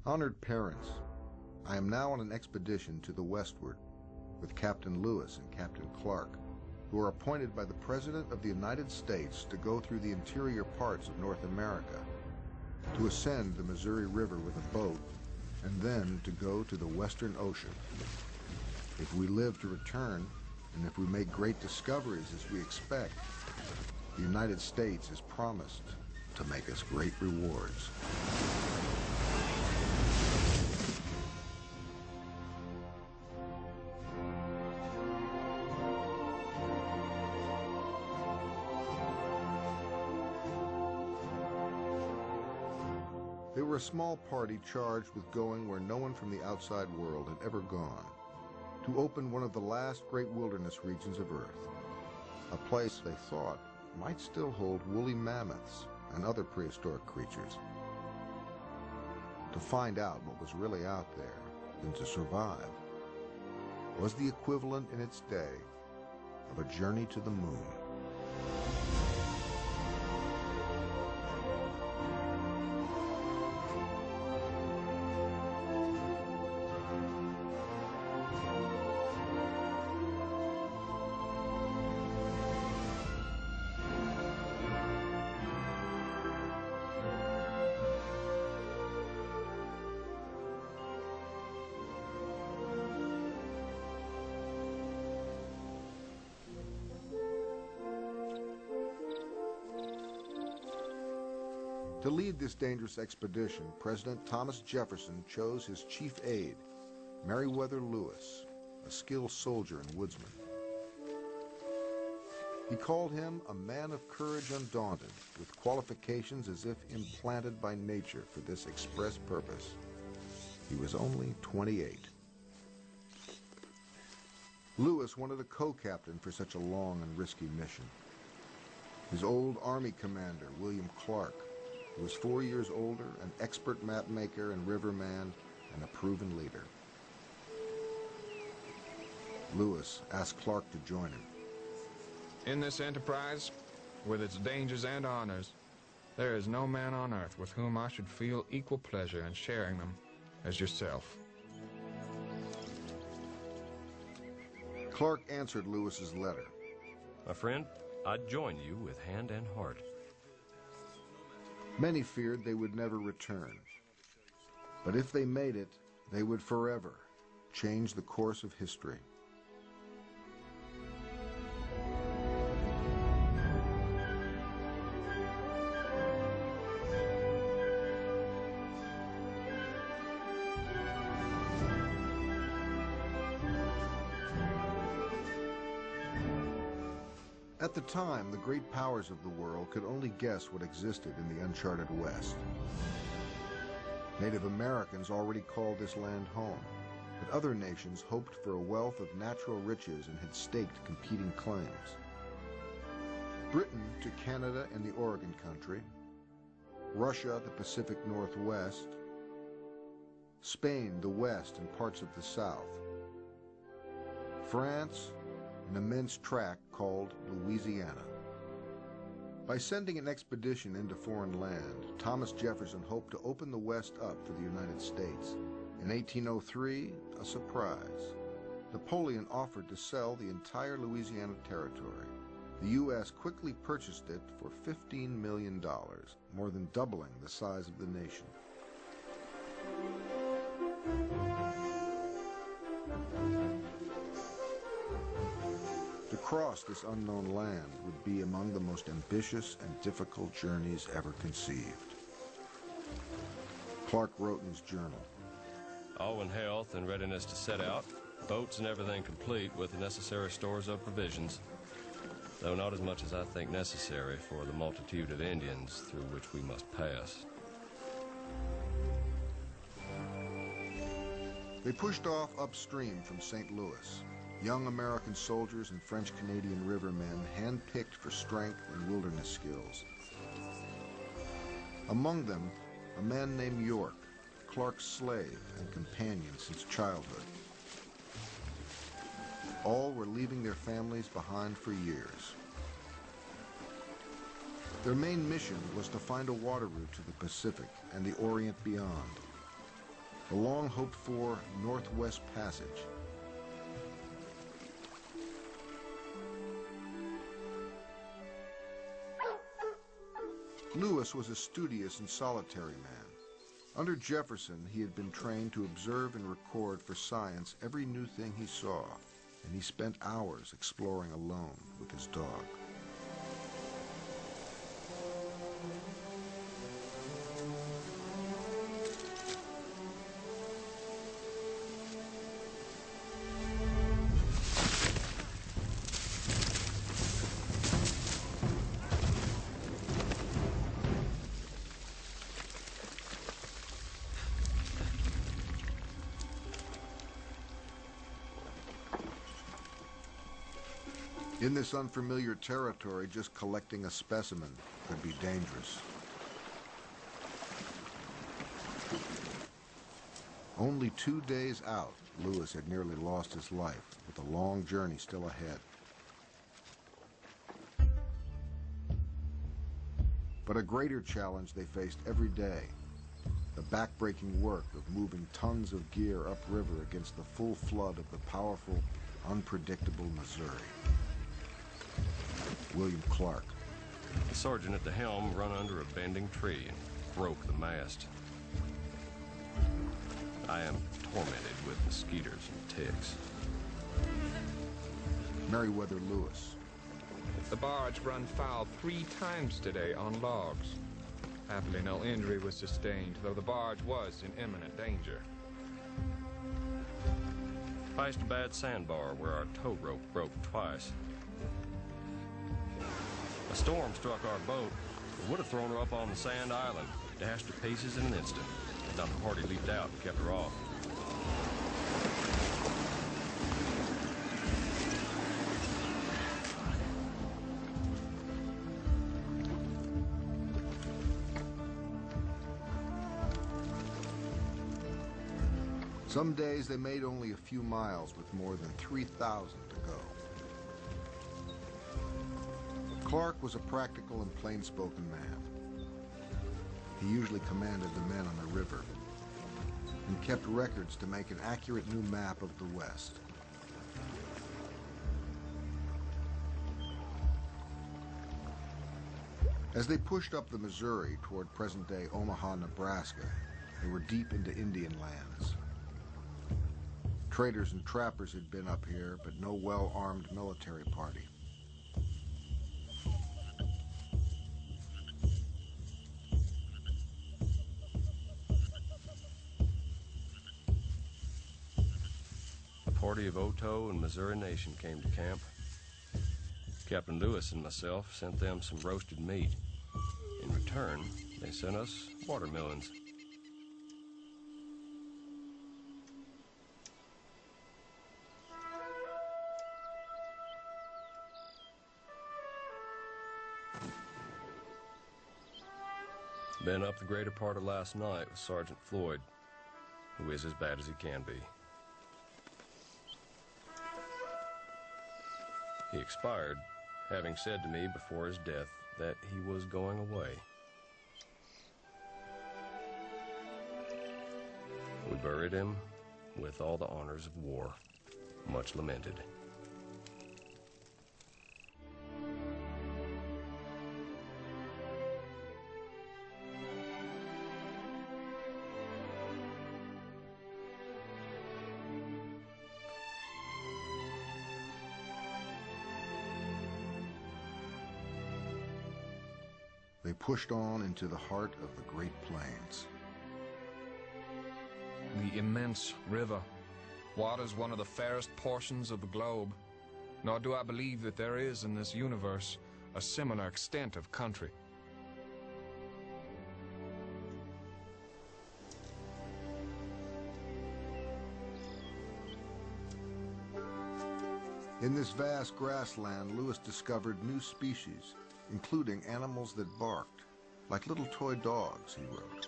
Honored parents, I am now on an expedition to the westward with Captain Lewis and Captain Clark, who are appointed by the President of the United States to go through the interior parts of North America, to ascend the Missouri River with a boat, and then to go to the Western Ocean. If we live to return, and if we make great discoveries as we expect, the United States is promised to make us great rewards. They were a small party charged with going where no one from the outside world had ever gone, to open one of the last great wilderness regions of Earth, a place they thought might still hold woolly mammoths and other prehistoric creatures. To find out what was really out there and to survive was the equivalent in its day of a journey to the moon. To lead this dangerous expedition, President Thomas Jefferson chose his chief aide, Meriwether Lewis, a skilled soldier and woodsman. He called him a man of courage undaunted, with qualifications as if implanted by nature for this express purpose. He was only 28. Lewis wanted a co-captain for such a long and risky mission. His old Army commander, William Clark, who was 4 years older, an expert map maker and riverman, and a proven leader. Lewis asked Clark to join him. In this enterprise, with its dangers and honors, there is no man on earth with whom I should feel equal pleasure in sharing them as yourself. Clark answered Lewis's letter. My friend, I'd join you with hand and heart. Many feared they would never return. But if they made it, they would forever change the course of history. At the time, the great powers of the world could only guess what existed in the uncharted West. Native Americans already called this land home, but other nations hoped for a wealth of natural riches and had staked competing claims. Britain to Canada and the Oregon Country, Russia the Pacific Northwest, Spain the West and parts of the South, France, an immense tract called Louisiana. By sending an expedition into foreign land, Thomas Jefferson hoped to open the West up for the United States. In 1803, a surprise. Napoleon offered to sell the entire Louisiana territory. The U.S. quickly purchased it for $15 million, more than doubling the size of the nation. To cross this unknown land would be among the most ambitious and difficult journeys ever conceived. Clark wrote in his journal, All in health and readiness to set out, boats and everything complete with the necessary stores of provisions, though not as much as I think necessary for the multitude of Indians through which we must pass. They pushed off upstream from St. Louis. Young American soldiers and French-Canadian rivermen hand-picked for strength and wilderness skills. Among them, a man named York, Clark's slave and companion since childhood. All were leaving their families behind for years. Their main mission was to find a water route to the Pacific and the Orient beyond. The long-hoped-for Northwest Passage. Lewis was a studious and solitary man. Under Jefferson, he had been trained to observe and record for science every new thing he saw, and he spent hours exploring alone with his dog. In this unfamiliar territory, just collecting a specimen could be dangerous. Only 2 days out, Lewis had nearly lost his life, with a long journey still ahead. But a greater challenge they faced every day, the back-breaking work of moving tons of gear upriver against the full flood of the powerful, unpredictable Missouri. William Clark. The sergeant at the helm run under a bending tree and broke the mast. I am tormented with mosquitoes and ticks. Meriwether Lewis. The barge run foul 3 times today on logs. Happily, no injury was sustained, though the barge was in imminent danger. Faced a bad sandbar where our tow rope broke twice. A storm struck our boat. It would have thrown her up on the sand island, dashed to pieces in an instant. Now the party leaped out and kept her off. Some days they made only a few miles with more than 3,000 to go. Clark was a practical and plain-spoken man. He usually commanded the men on the river and kept records to make an accurate new map of the West. As they pushed up the Missouri toward present-day Omaha, Nebraska, they were deep into Indian lands. Traders and trappers had been up here, but no well-armed military party. A party of Otoe and Missouri Nation came to camp. Captain Lewis and myself sent them some roasted meat. In return, they sent us watermelons. Been up the greater part of last night with Sergeant Floyd, who is as bad as he can be. He expired, having said to me before his death that he was going away. We buried him with all the honors of war, much lamented. They pushed on into the heart of the Great Plains. The immense river waters one of the fairest portions of the globe. Nor do I believe that there is in this universe a similar extent of country. In this vast grassland, Lewis discovered new species, including animals that barked, like little toy dogs, he wrote.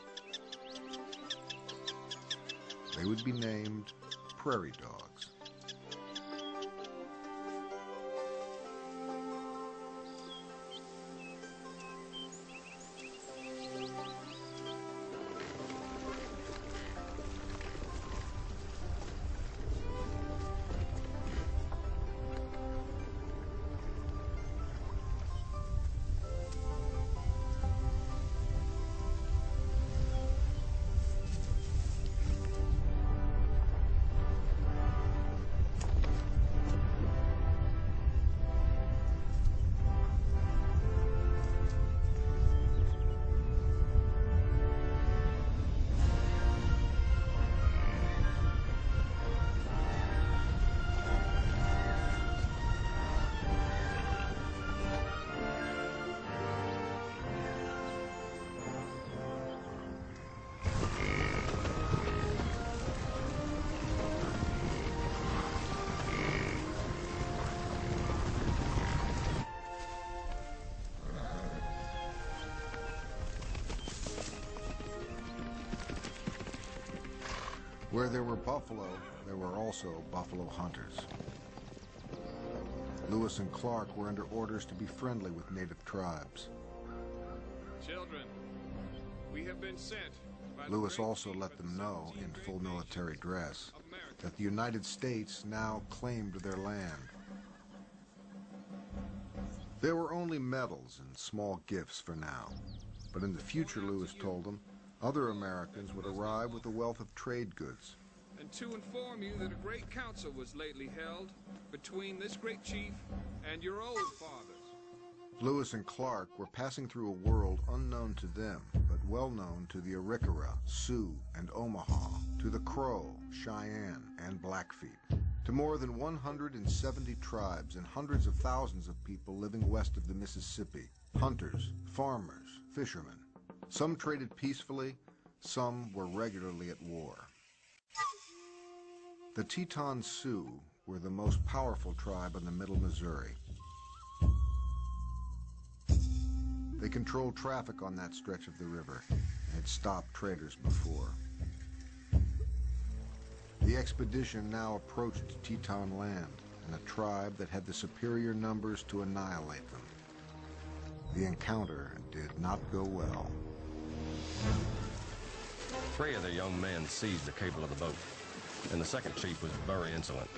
They would be named prairie dogs. Where there were buffalo, there were also buffalo hunters. Lewis and Clark were under orders to be friendly with native tribes. Children, we have been sent by Lewis also let them know, in full military dress, that the United States now claimed their land. There were only medals and small gifts for now, but in the future, Lewis told them, other Americans would arrive with a wealth of trade goods. And to inform you that a great council was lately held between this great chief and your old fathers. Lewis and Clark were passing through a world unknown to them, but well known to the Arikara, Sioux, and Omaha, to the Crow, Cheyenne, and Blackfeet, to more than 170 tribes and hundreds of thousands of people living west of the Mississippi, hunters, farmers, fishermen. Some traded peacefully, some were regularly at war. The Teton Sioux were the most powerful tribe on the Middle Missouri. They controlled traffic on that stretch of the river and had stopped traders before. The expedition now approached Teton land and a tribe that had the superior numbers to annihilate them. The encounter did not go well. 3 of the young men seized the cable of the boat, and the second chief was very insolent,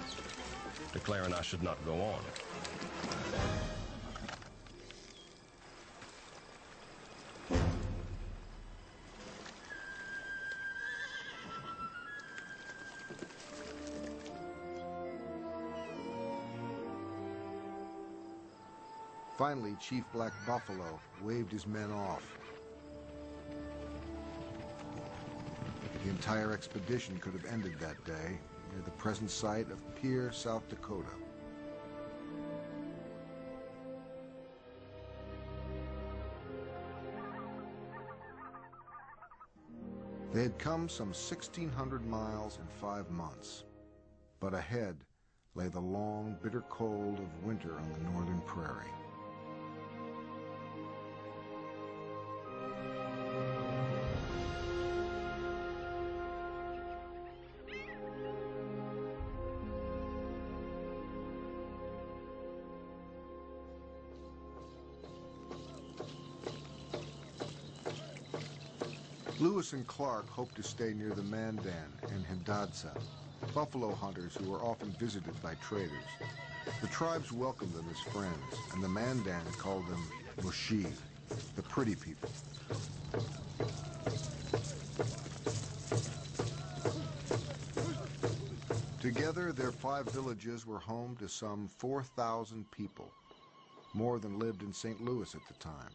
declaring I should not go on. Finally, Chief Black Buffalo waved his men off. The entire expedition could have ended that day near the present site of Pierre, South Dakota. They had come some 1,600 miles in 5 months, but ahead lay the long, bitter cold of winter on the northern prairie. Lewis and Clark hoped to stay near the Mandan and Hidatsa, buffalo hunters who were often visited by traders. The tribes welcomed them as friends, and the Mandan called them Mushi, the pretty people. Together, their 5 villages were home to some 4,000 people, more than lived in St. Louis at the time.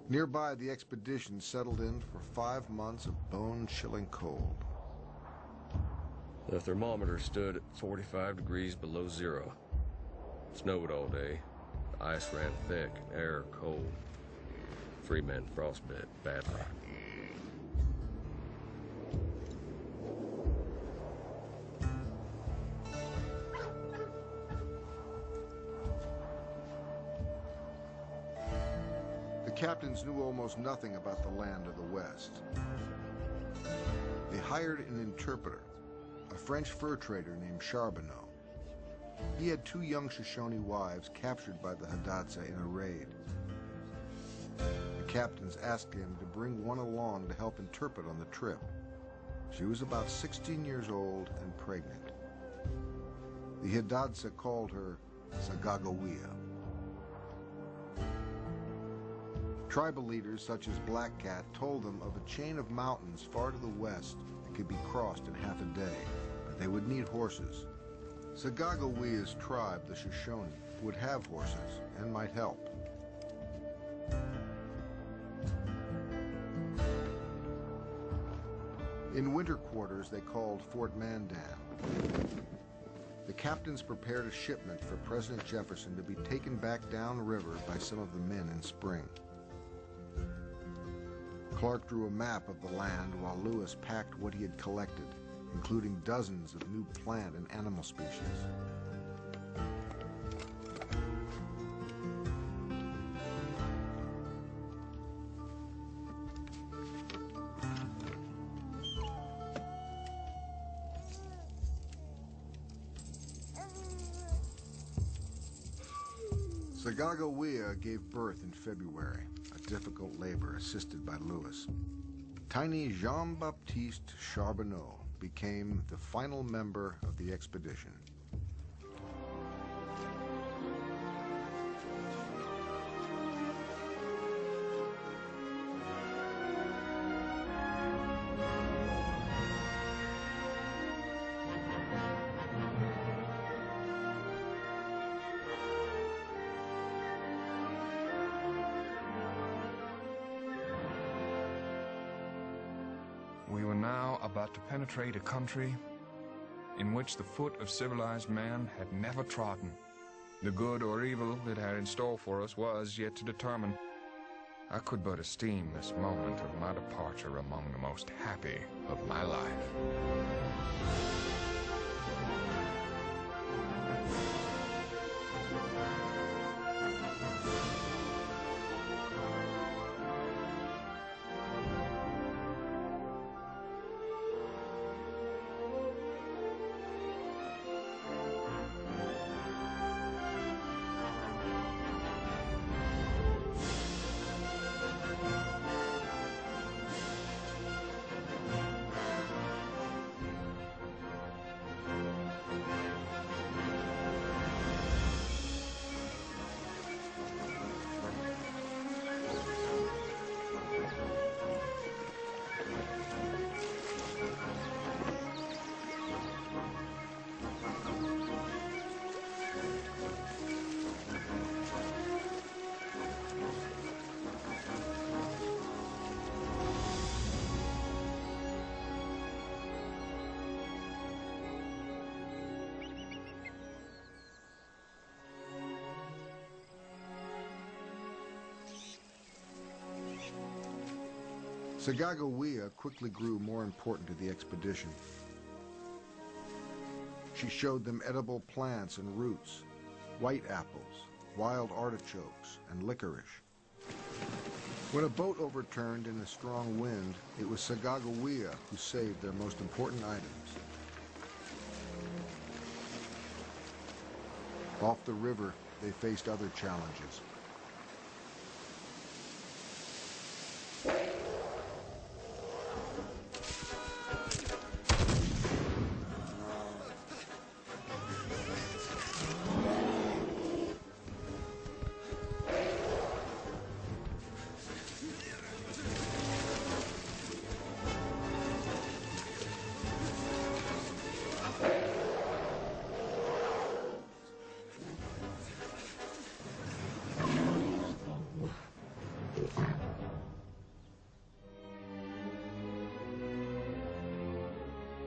Nearby, the expedition settled in for 5 months of bone-chilling cold. The thermometer stood at 45 degrees below zero. Snowed all day. The ice ran thick and air cold. 3 men frostbit badly. The captains knew almost nothing about the land of the West. They hired an interpreter, a French fur trader named Charbonneau. He had 2 young Shoshone wives captured by the Hidatsa in a raid. The captains asked him to bring one along to help interpret on the trip. She was about 16 years old and pregnant. The Hidatsa called her TJ6wTFKvIE8. Tribal leaders such as Black Cat told them of a chain of mountains far to the west that could be crossed in half a day, but they would need horses. TJ6wTFKvIE8's tribe, the Shoshone, would have horses and might help. In winter quarters they called Fort Mandan. The captains prepared a shipment for President Jefferson to be taken back downriver by some of the men in spring. Clark drew a map of the land while Lewis packed what he had collected, including dozens of new plant and animal species. TJ6wTFKvIE8 gave birth in February, a difficult labor assisted by Lewis. Tiny Jean-Baptiste Charbonneau became the final member of the expedition. We were now about to penetrate a country in which the foot of civilized man had never trodden. The good or evil it had in store for us was yet to determine. I could but esteem this moment of my departure among the most happy of my life. TJ6wTFKvIE8 quickly grew more important to the expedition. She showed them edible plants and roots, white apples, wild artichokes, and licorice. When a boat overturned in a strong wind, it was TJ6wTFKvIE8 who saved their most important items. Off the river, they faced other challenges.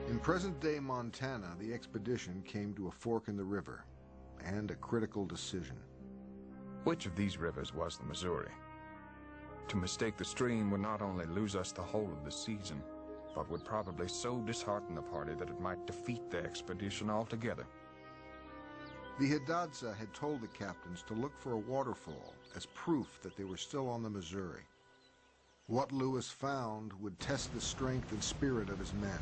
In present-day Montana, the expedition came to a fork in the river and a critical decision. Which of these rivers was the Missouri? To mistake the stream would not only lose us the whole of the season, but would probably so dishearten the party that it might defeat the expedition altogether. The Hidatsa had told the captains to look for a waterfall as proof that they were still on the Missouri. What Lewis found would test the strength and spirit of his men.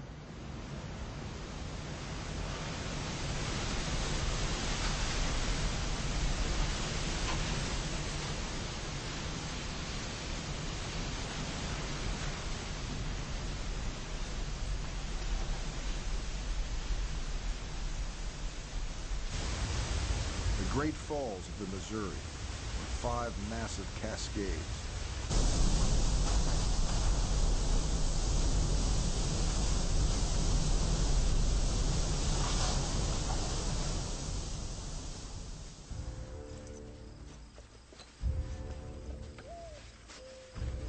The Great Falls of the Missouri were 5 massive cascades.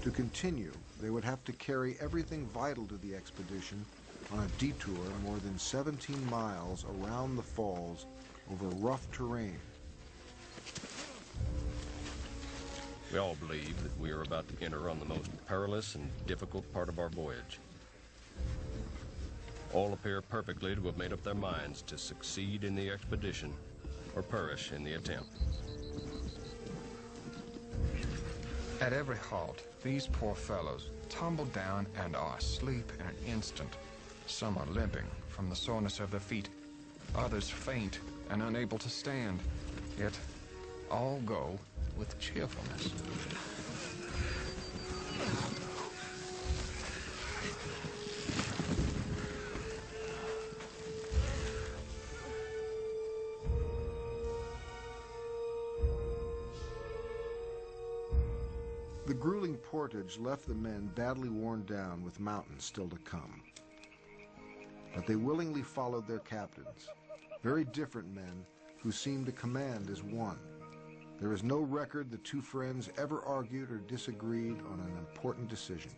To continue, they would have to carry everything vital to the expedition on a detour more than 17 miles around the falls over rough terrain. We all believe that we are about to enter on the most perilous and difficult part of our voyage. All appear perfectly to have made up their minds to succeed in the expedition or perish in the attempt. At every halt, these poor fellows tumble down and are asleep in an instant. Some are limping from the soreness of their feet, others faint and unable to stand, yet all go with cheerfulness. The grueling portage left the men badly worn down with mountains still to come. But they willingly followed their captains, very different men who seemed to command as one. There is no record the two friends ever argued or disagreed on an important decision.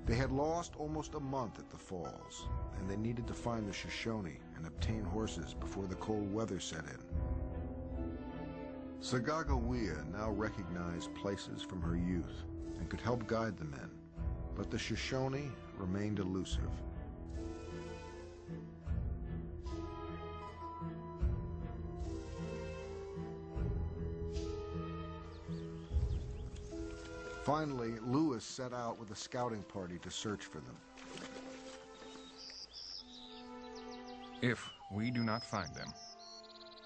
They had lost almost a month at the falls, and they needed to find the Shoshone and obtain horses before the cold weather set in. TJ6wTFKvIE8 now recognized places from her youth and could help guide the men, but the Shoshone remained elusive. Finally, Lewis set out with a scouting party to search for them. If we do not find them,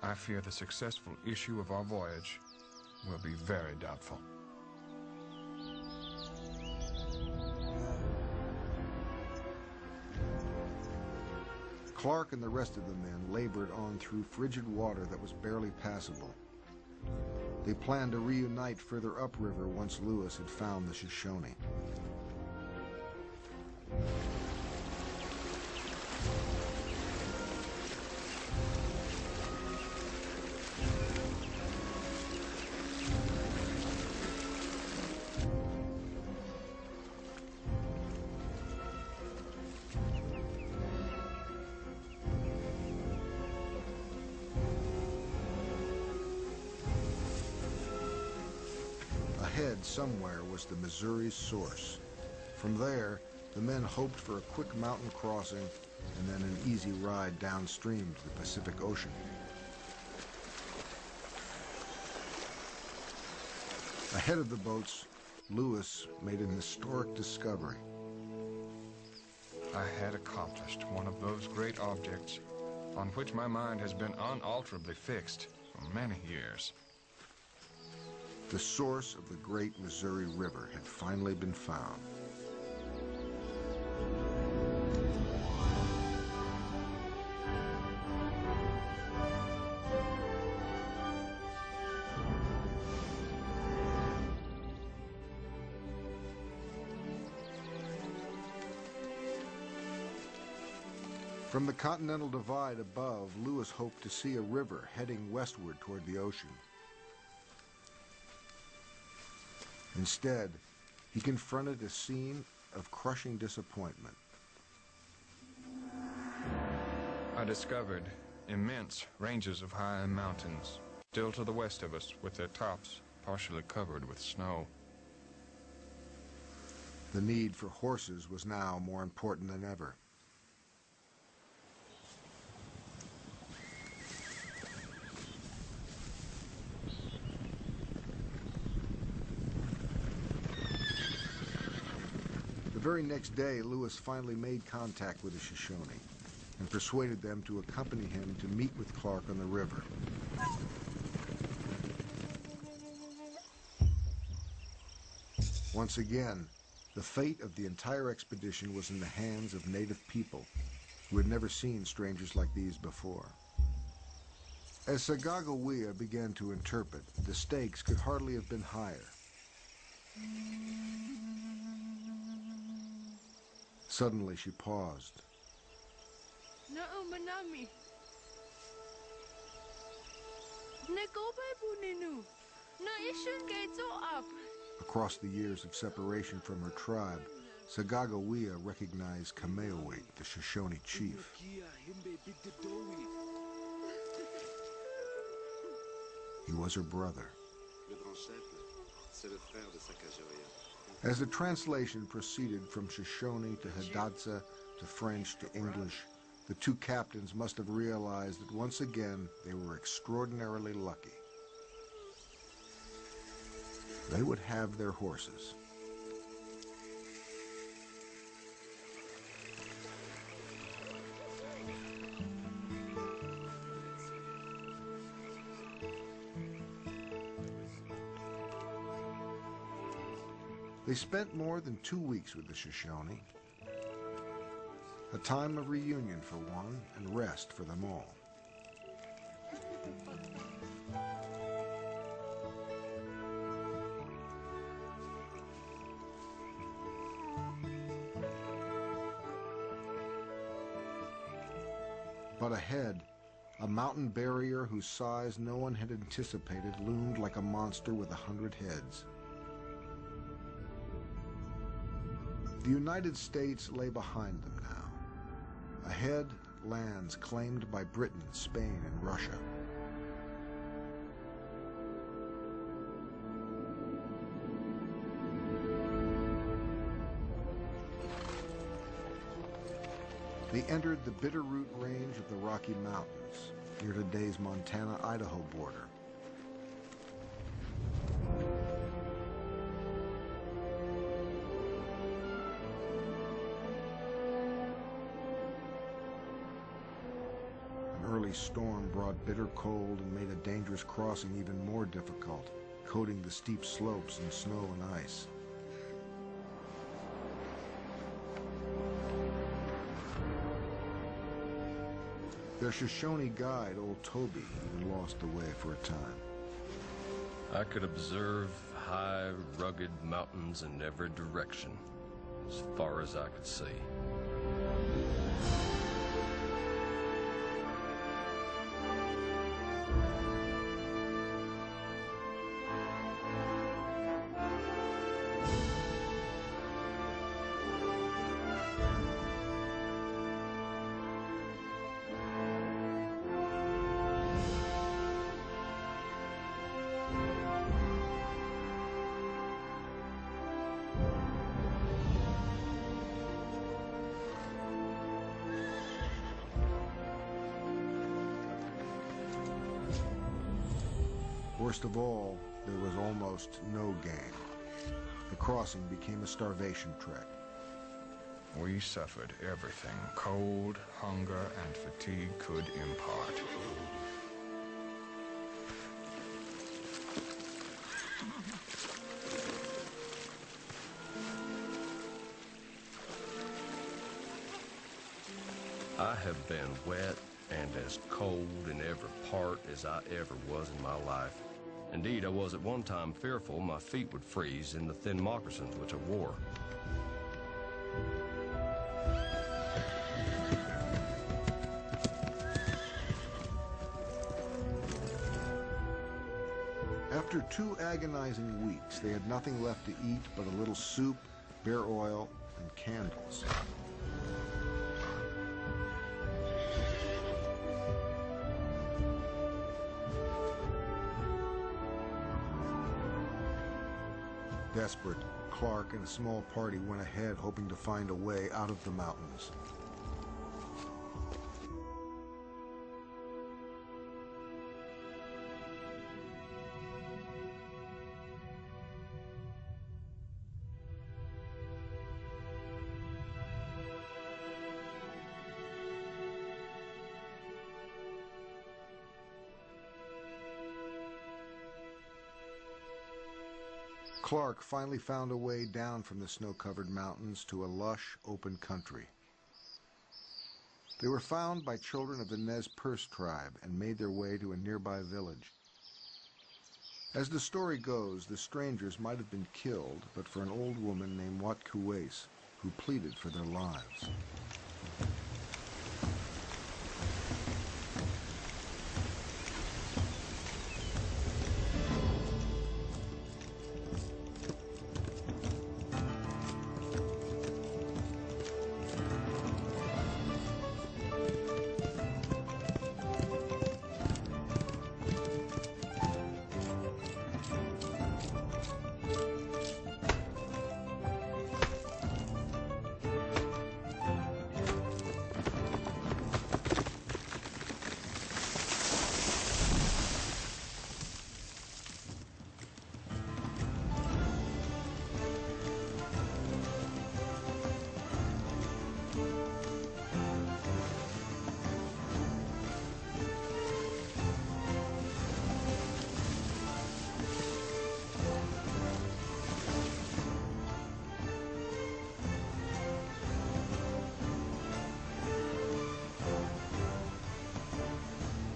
I fear the successful issue of our voyage will be very doubtful. Clark and the rest of the men labored on through frigid water that was barely passable. They planned to reunite further upriver once Lewis had found the Shoshone. Ahead somewhere was the Missouri's source. From there, the men hoped for a quick mountain crossing and then an easy ride downstream to the Pacific Ocean. Ahead of the boats, Lewis made an historic discovery. I had accomplished one of those great objects on which my mind has been unalterably fixed for many years. The source of the great Missouri River had finally been found. From the Continental Divide above, Lewis hoped to see a river heading westward toward the ocean. Instead, he confronted a scene of crushing disappointment. I discovered immense ranges of high mountains, still to the west of us, with their tops partially covered with snow. The need for horses was now more important than ever. The very next day, Lewis finally made contact with the Shoshone and persuaded them to accompany him to meet with Clark on the river. Once again, the fate of the entire expedition was in the hands of native people who had never seen strangers like these before. As TJ6wTFKvIE8 began to interpret, the stakes could hardly have been higher. Suddenly she paused. Across the years of separation from her tribe, TJ6wTFKvIE8 recognized Kameowi, the Shoshone chief. He was her brother. As the translation proceeded from Shoshone to Hidatsa to French to English, the two captains must have realized that once again they were extraordinarily lucky. They would have their horses. They spent more than 2 weeks with the Shoshone, a time of reunion for one and rest for them all. But ahead, a mountain barrier whose size no one had anticipated loomed like a monster with 100 heads. The United States lay behind them now. Ahead, lands claimed by Britain, Spain, and Russia. They entered the Bitterroot Range of the Rocky Mountains, near today's Montana-Idaho border. An early storm brought bitter cold and made a dangerous crossing even more difficult, coating the steep slopes in snow and ice. Their Shoshone guide, old Toby, even lost the way for a time. I could observe high, rugged mountains in every direction, as far as I could see. Worst of all, there was almost no game. The crossing became a starvation trek. We suffered everything cold, hunger, and fatigue could impart. I have been wet and as cold in every part as I ever was in my life. Indeed, I was at one time fearful my feet would freeze in the thin moccasins which I wore. After 2 agonizing weeks, they had nothing left to eat but a little soup, bear oil, and candles. Desperate, Clark and a small party went ahead, hoping to find a way out of the mountains. Clark finally found a way down from the snow-covered mountains to a lush, open country. They were found by children of the Nez Perce tribe and made their way to a nearby village. As the story goes, the strangers might have been killed, but for an old woman named TJ6wTFKvIE8, who pleaded for their lives.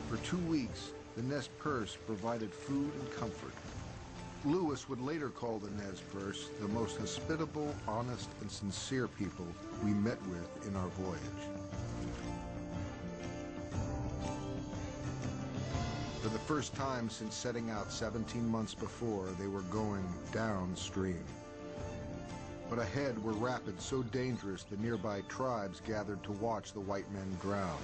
For 2 weeks, the Nez Perce provided food and comfort. Lewis would later call the Nez Perce the most hospitable, honest, and sincere people we met with in our voyage. For the first time since setting out 17 months before, they were going downstream. But ahead were rapids so dangerous the nearby tribes gathered to watch the white men drown.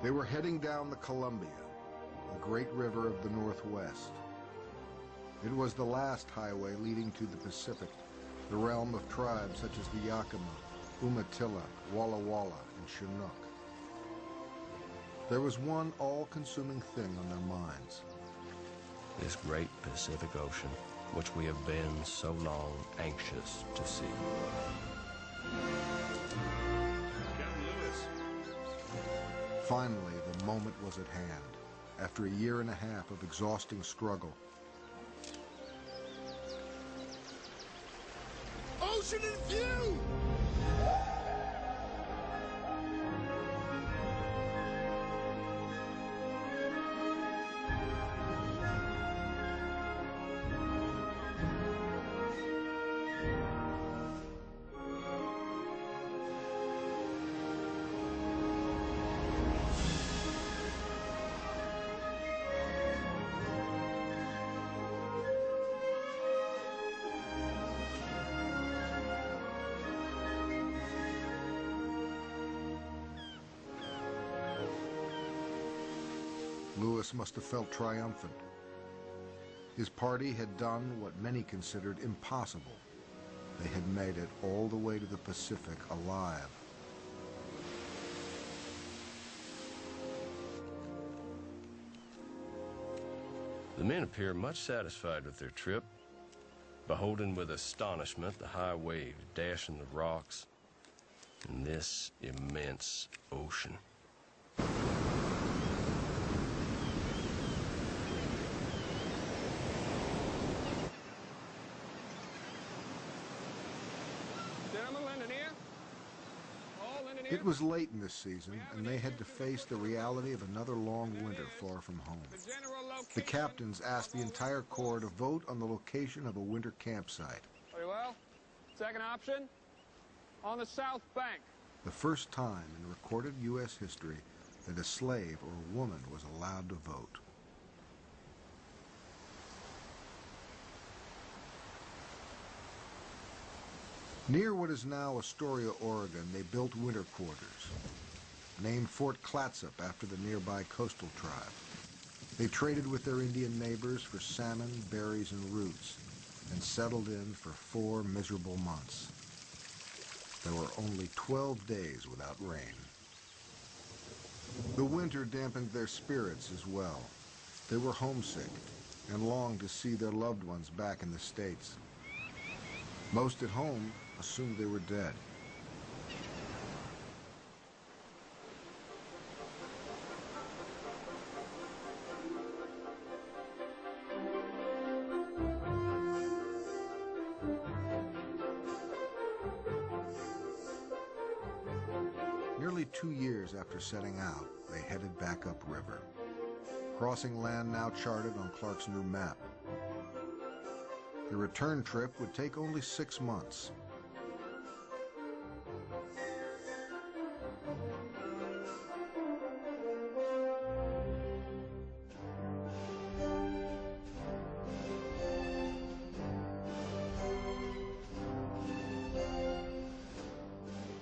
They were heading down the Columbia, the great river of the Northwest. It was the last highway leading to the Pacific, the realm of tribes such as the Yakima, Umatilla, Walla Walla, and Chinook. There was one all-consuming thing on their minds. This great Pacific Ocean, which we have been so long anxious to see. Finally, the moment was at hand, after a year and a half of exhausting struggle. Ocean in view! Lewis must have felt triumphant. His party had done what many considered impossible. They had made it all the way to the Pacific alive. The men appear much satisfied with their trip, beholding with astonishment the high waves dashing the rocks in this immense ocean. It was late in the season, and they had to face the reality of another long winter far from home. The captains asked the entire Corps to vote on the location of a winter campsite. Very well. Second option, on the south bank. The first time in recorded U.S. history that a slave or a woman was allowed to vote. Near what is now Astoria, Oregon, they built winter quarters, named Fort Clatsop after the nearby coastal tribe. They traded with their Indian neighbors for salmon, berries, and roots, and settled in for 4 miserable months. There were only 12 days without rain. The winter dampened their spirits as well. They were homesick and longed to see their loved ones back in the States. Most at home assumed they were dead. Nearly 2 years after setting out, they headed back upriver, crossing land now charted on Clark's new map. The return trip would take only 6 months.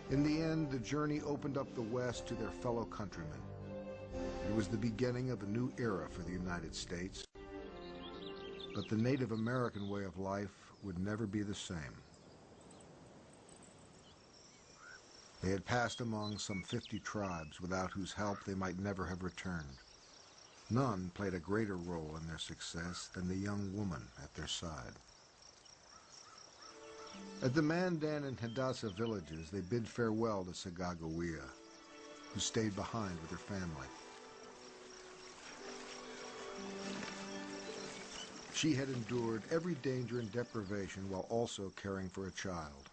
In the end, the journey opened up the West to their fellow countrymen. It was the beginning of a new era for the United States. But the Native American way of life would never be the same. They had passed among some 50 tribes without whose help they might never have returned. None played a greater role in their success than the young woman at their side. At the Mandan and Hadassah villages, they bid farewell to TJ6wTFKvIE8, who stayed behind with her family. She had endured every danger and deprivation while also caring for a child.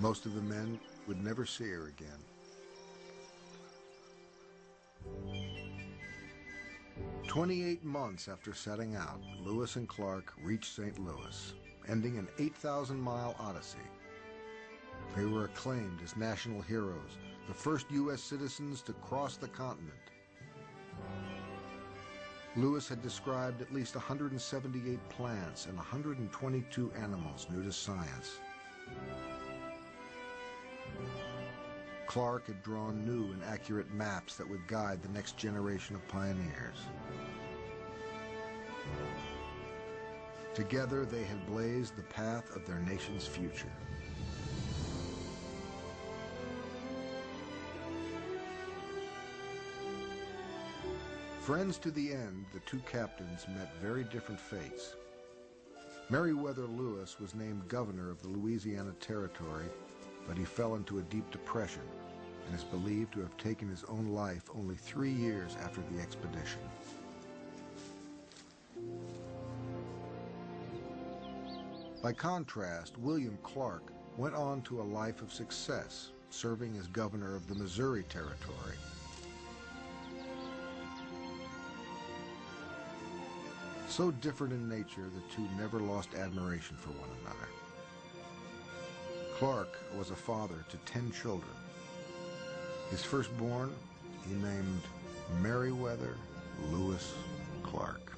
Most of the men would never see her again. 28 months after setting out, Lewis and Clark reached St. Louis, ending an 8,000-mile odyssey. They were acclaimed as national heroes, the first U.S. citizens to cross the continent. Lewis had described at least 178 plants and 122 animals new to science. Clark had drawn new and accurate maps that would guide the next generation of pioneers. Together, they had blazed the path of their nation's future. Friends to the end, the two captains met very different fates. Meriwether Lewis was named governor of the Louisiana Territory, but he fell into a deep depression and is believed to have taken his own life only 3 years after the expedition. By contrast, William Clark went on to a life of success, serving as governor of the Missouri Territory. So different in nature, the two never lost admiration for one another. Clark was a father to 10 children. His firstborn he named Meriwether Lewis Clark.